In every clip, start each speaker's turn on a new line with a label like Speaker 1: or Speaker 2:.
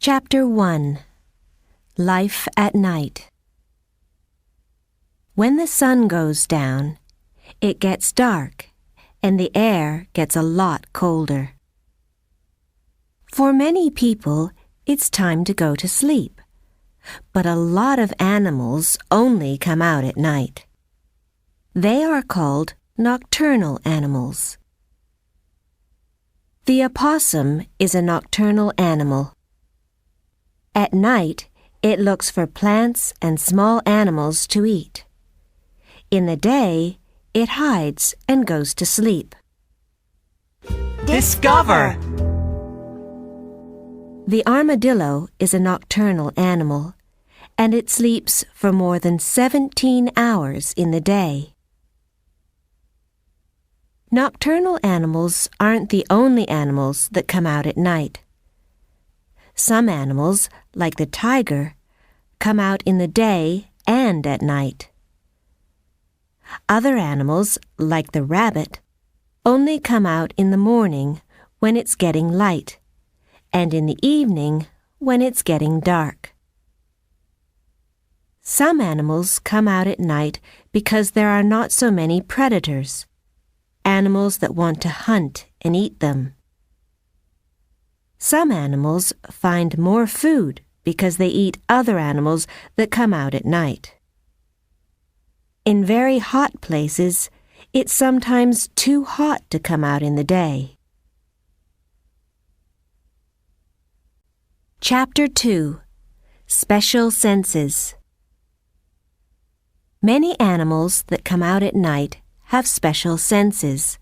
Speaker 1: Chapter 1 Life at Night. When the sun goes down, it gets dark and the air gets a lot colder. For many people, it's time to go to sleep, but a lot of animals only come out at night. They are called nocturnal animals. The opossum is a nocturnal animal. At night, it looks for plants and small animals to eat. In the day, it hides and goes to sleep.
Speaker 2: Discover!
Speaker 1: The armadillo is a nocturnal animal, and it sleeps for more than 17 hours in the day. Nocturnal animals aren't the only animals that come out at night. Some animals, like the tiger, come out in the day and at night. Other animals, like the rabbit, only come out in the morning when it's getting light, and in the evening when it's getting dark. Some animals come out at night because there are not so many predators, animals that want to hunt and eat them. Some animals find more food because they eat other animals that come out at night. In very hot places, it's sometimes too hot to come out in the day. Chapter 2 Special Senses. Many animals that come out at night have special senses.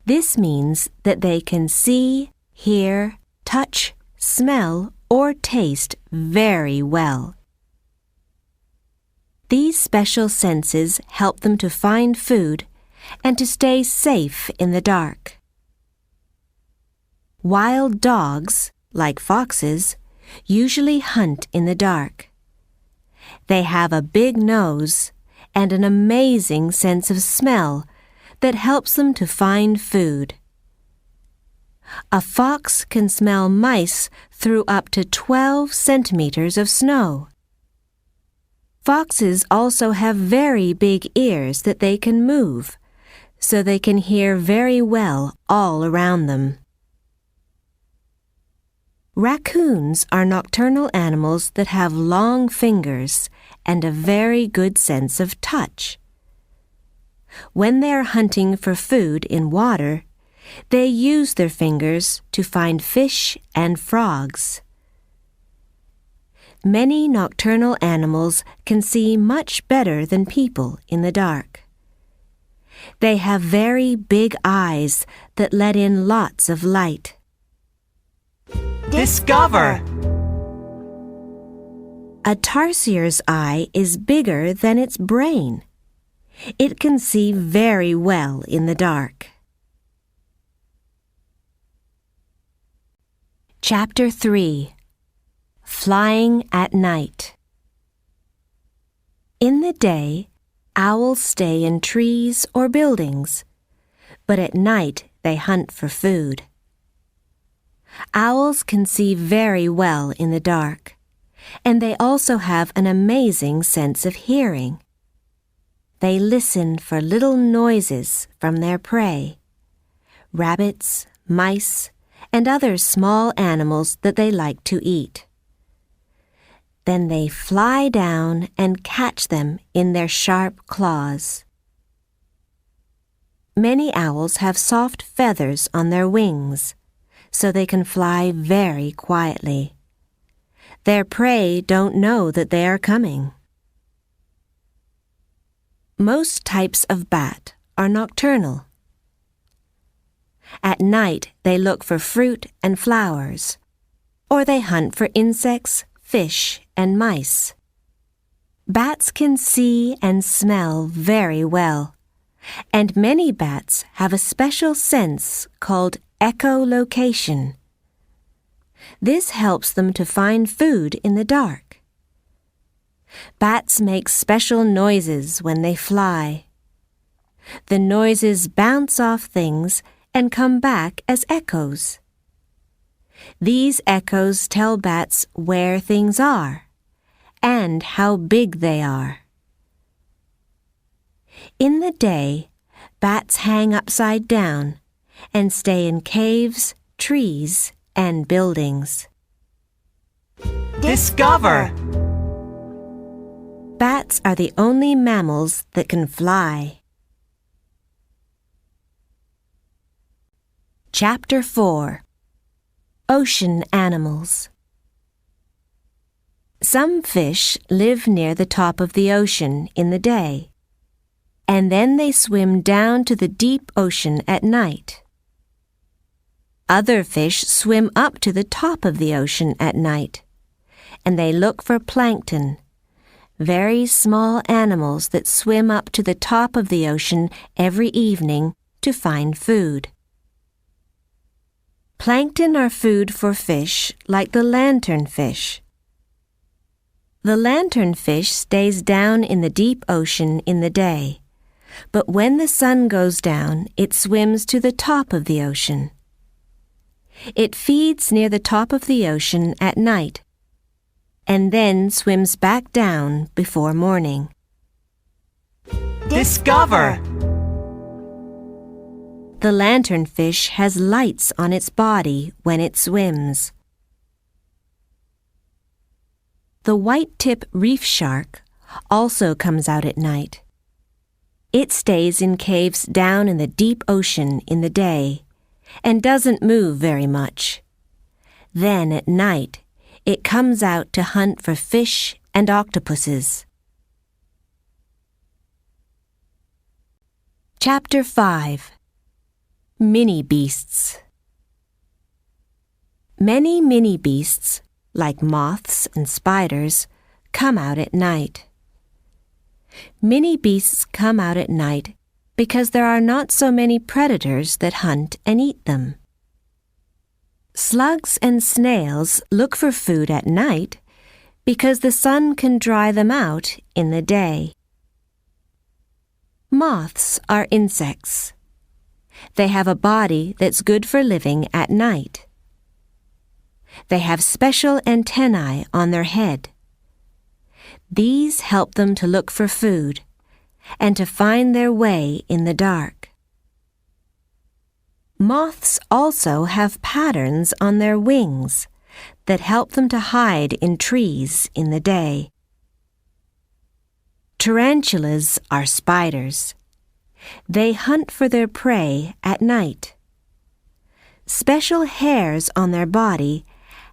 Speaker 1: This means that they can see, hear, touch, smell, or taste very well. These special senses help them to find food and to stay safe in the dark. Wild dogs, like foxes, usually hunt in the dark. They have a big nose and an amazing sense of smell that helps them to find food. A fox can smell mice through up to 12 centimeters of snow. Foxes also have very big ears that they can move, so they can hear very well all around them. Raccoons are nocturnal animals that have long fingers and a very good sense of touch. When they are hunting for food in water, they use their fingers to find fish and frogs. Many nocturnal animals can see much better than people in the dark. They have very big eyes that let in lots of light.
Speaker 2: Discover!
Speaker 1: A tarsier's eye is bigger than its brain. It can see very well in the dark. Chapter 3 Flying at Night. In the day, owls stay in trees or buildings, but at night they hunt for food. Owls can see very well in the dark, and they also have an amazing sense of hearing. They listen for little noises from their prey, rabbits, mice, and other small animals that they like to eat. Then they fly down and catch them in their sharp claws. Many owls have soft feathers on their wings, so they can fly very quietly. Their prey don't know that they are coming. Most types of bat are nocturnal. At night, they look for fruit and flowers, or they hunt for insects, fish, and mice. Bats can see and smell very well, and many bats have a special sense called echolocation. This helps them to find food in the dark. Bats make special noises when they fly. The noises bounce off things and come back as echoes. These echoes tell bats where things are and how big they are. In the day, bats hang upside down and stay in caves, trees, and buildings.
Speaker 2: Discover!
Speaker 1: Bats are the only mammals that can fly. Chapter 4. Ocean Animals. Some fish live near the top of the ocean in the day, and then they swim down to the deep ocean at night. Other fish swim up to the top of the ocean at night, and they look for plankton, very small animals that swim up to the top of the ocean every evening to find food. Plankton are food for fish like the lanternfish. The lanternfish stays down in the deep ocean in the day, but when the sun goes down, it swims to the top of the ocean. It feeds near the top of the ocean at night, and then swims back down before morning.
Speaker 2: Discover!
Speaker 1: The lanternfish has lights on its body when it swims. The white-tip reef shark also comes out at night. It stays in caves down in the deep ocean in the day and doesn't move very much. Then at night, it comes out to hunt for fish and octopuses. Chapter 5. Mini Beasts. Many mini beasts, like moths and spiders, come out at night. Mini beasts come out at night because there are not so many predators that hunt and eat them. Slugs and snails look for food at night because the sun can dry them out in the day. Moths are insects. They have a body that's good for living at night. They have special antennae on their head. These help them to look for food and to find their way in the dark. Moths also have patterns on their wings that help them to hide in trees in the day. Tarantulas are spiders. They hunt for their prey at night. Special hairs on their body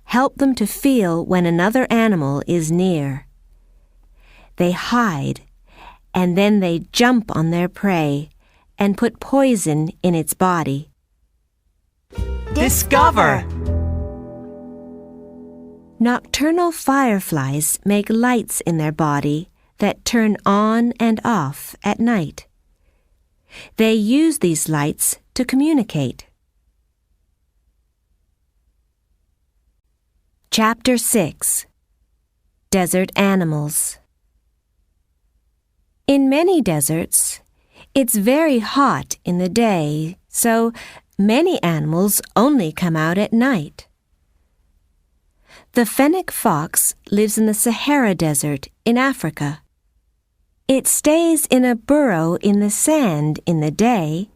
Speaker 1: help them to feel when another animal is near. They hide, and then they jump on their prey and put poison in its body.
Speaker 2: Discover!
Speaker 1: Nocturnal fireflies make lights in their body that turn on and off at night. They use these lights to communicate. Chapter 6. Desert Animals. In many deserts, it's very hot in the day, so many animals only come out at night. The fennec fox lives in the Sahara Desert in Africa. It stays in a burrow in the sand in the day,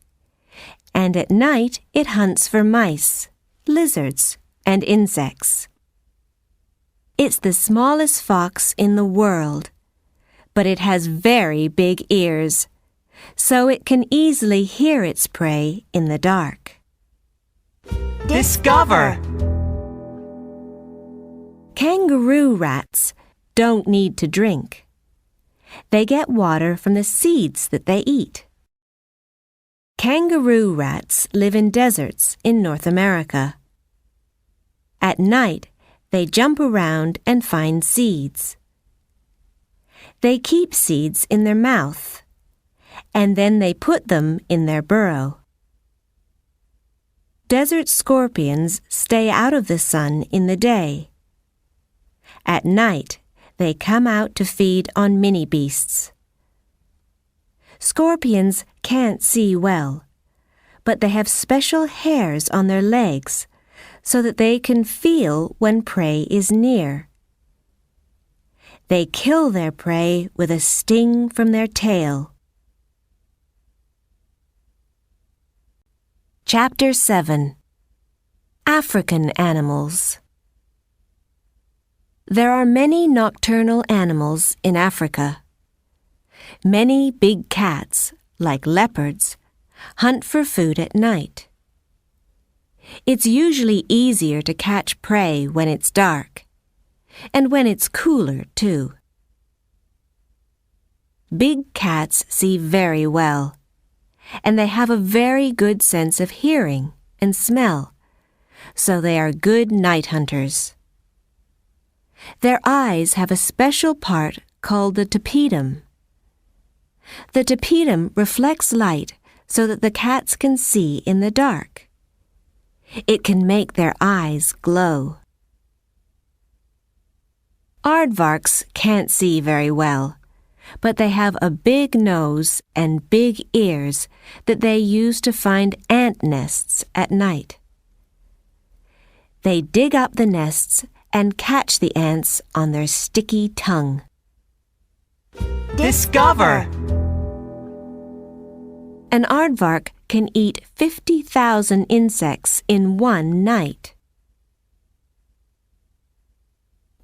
Speaker 1: and at night it hunts for mice, lizards, and insects. It's the smallest fox in the world, but it has very big ears, so it can easily hear its prey in the dark.
Speaker 2: Discover!
Speaker 1: Kangaroo rats don't need to drink. They get water from the seeds that they eat. Kangaroo rats live in deserts in North America. At night, they jump around and find seeds. They keep seeds in their mouth, and then they put them in their burrow. Desert scorpions stay out of the sun in the day. At night, they come out to feed on mini beasts. Scorpions can't see well, but they have special hairs on their legs so that they can feel when prey is near. They kill their prey with a sting from their tail. Chapter 7. African Animals. There are many nocturnal animals in Africa. Many big cats, like leopards, hunt for food at night. It's usually easier to catch prey when it's dark, and when it's cooler, too. Big cats see very well, and they have a very good sense of hearing and smell, so they are good night hunters. Their eyes have a special part called the tapetum. The tapetum reflects light so that the cats can see in the dark. It can make their eyes glow. Aardvarks can't see very well, but they have a big nose and big ears that they use to find ant nests at night. They dig up the nests and catch the ants on their sticky tongue.
Speaker 2: Discover!
Speaker 1: An aardvark can eat 50,000 insects in one night.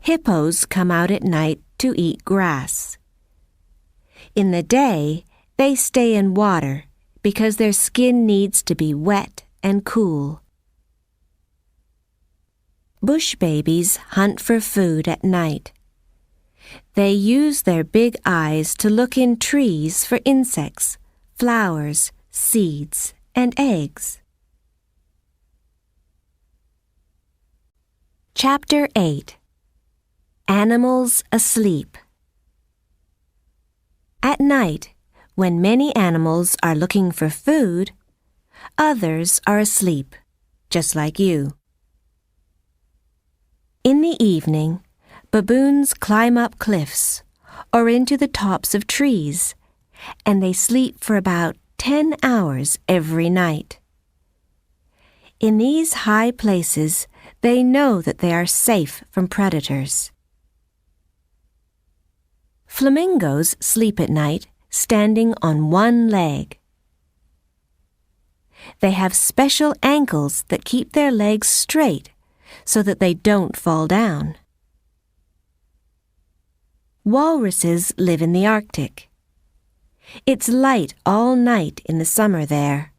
Speaker 1: Hippos come out at night to eat grass. In the day, they stay in water because their skin needs to be wet and cool. Bush babies hunt for food at night. They use their big eyes to look in trees for insects, flowers, seeds, and eggs. Chapter 8. Animals Asleep. At night, when many animals are looking for food, others are asleep, just like you. In the evening, baboons climb up cliffs or into the tops of trees, and they sleep for about 10 hours every night. In these high places, they know that they are safe from predators. Flamingos sleep at night standing on one leg. They have special ankles that keep their legs straight so that they don't fall down. Walruses live in the Arctic. It's light all night in the summer there.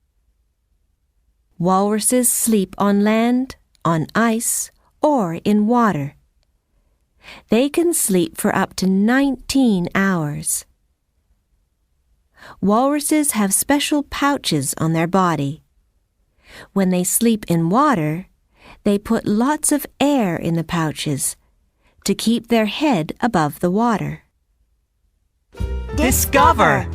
Speaker 1: Walruses sleep on land, on ice, or in water. They can sleep for up to 19 hours. Walruses have special pouches on their body. When they sleep in water, they put lots of air in the pouches to keep their head above the water.
Speaker 2: Discover!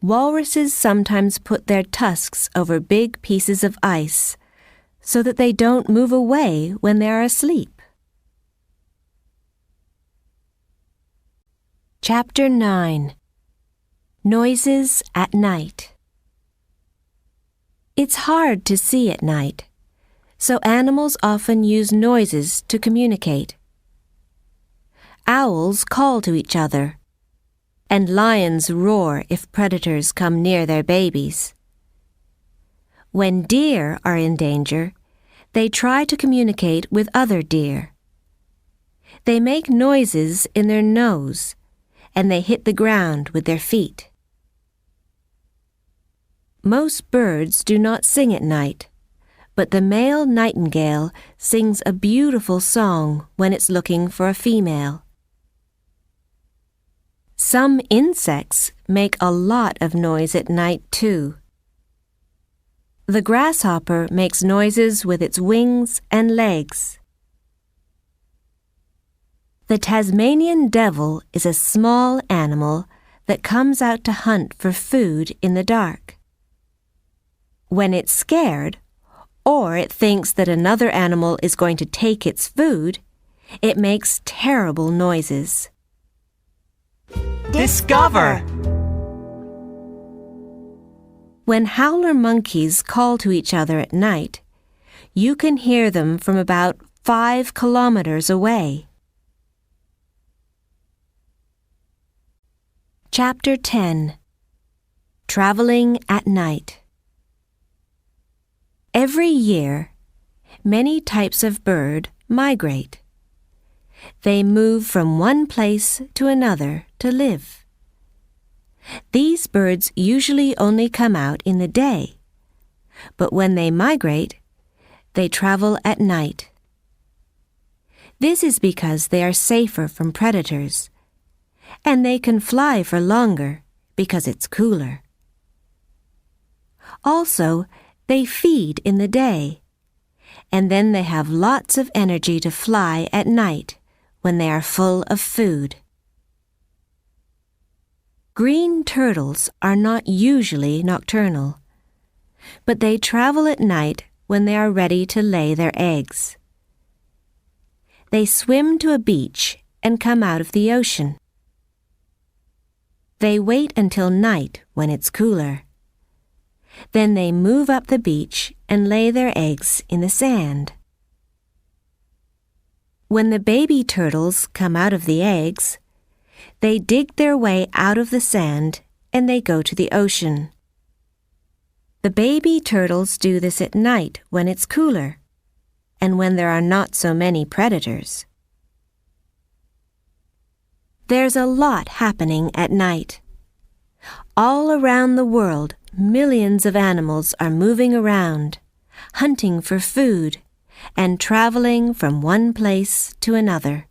Speaker 1: Walruses sometimes put their tusks over big pieces of ice so that they don't move away when they are asleep. Chapter 9. Noises at Night. It's hard to see at night, so animals often use noises to communicate. Owls call to each other, and lions roar if predators come near their babies. When deer are in danger, they try to communicate with other deer. They make noises in their nose, and they hit the ground with their feet. Most birds do not sing at night, but the male nightingale sings a beautiful song when it's looking for a female. Some insects make a lot of noise at night, too. The grasshopper makes noises with its wings and legs. The Tasmanian devil is a small animal that comes out to hunt for food in the dark. When it's scared, or it thinks that another animal is going to take its food, it makes terrible noises.
Speaker 2: Discover!
Speaker 1: When howler monkeys call to each other at night, you can hear them from about 5 kilometers away. Chapter 10. Traveling at Night. Every year, many types of bird migrate. They move from one place to another to live. These birds usually only come out in the day, but when they migrate, they travel at night. This is because they are safer from predators, and they can fly for longer because it's cooler. Also, they feed in the day, and then they have lots of energy to fly at night when they are full of food. Green turtles are not usually nocturnal, but they travel at night when they are ready to lay their eggs. They swim to a beach and come out of the ocean. They wait until night when it's cooler. Then they move up the beach and lay their eggs in the sand. When the baby turtles come out of the eggs, they dig their way out of the sand and they go to the ocean. The baby turtles do this at night when it's cooler and when there are not so many predators. There's a lot happening at night. All around the world, millions of animals are moving around, hunting for food, and traveling from one place to another.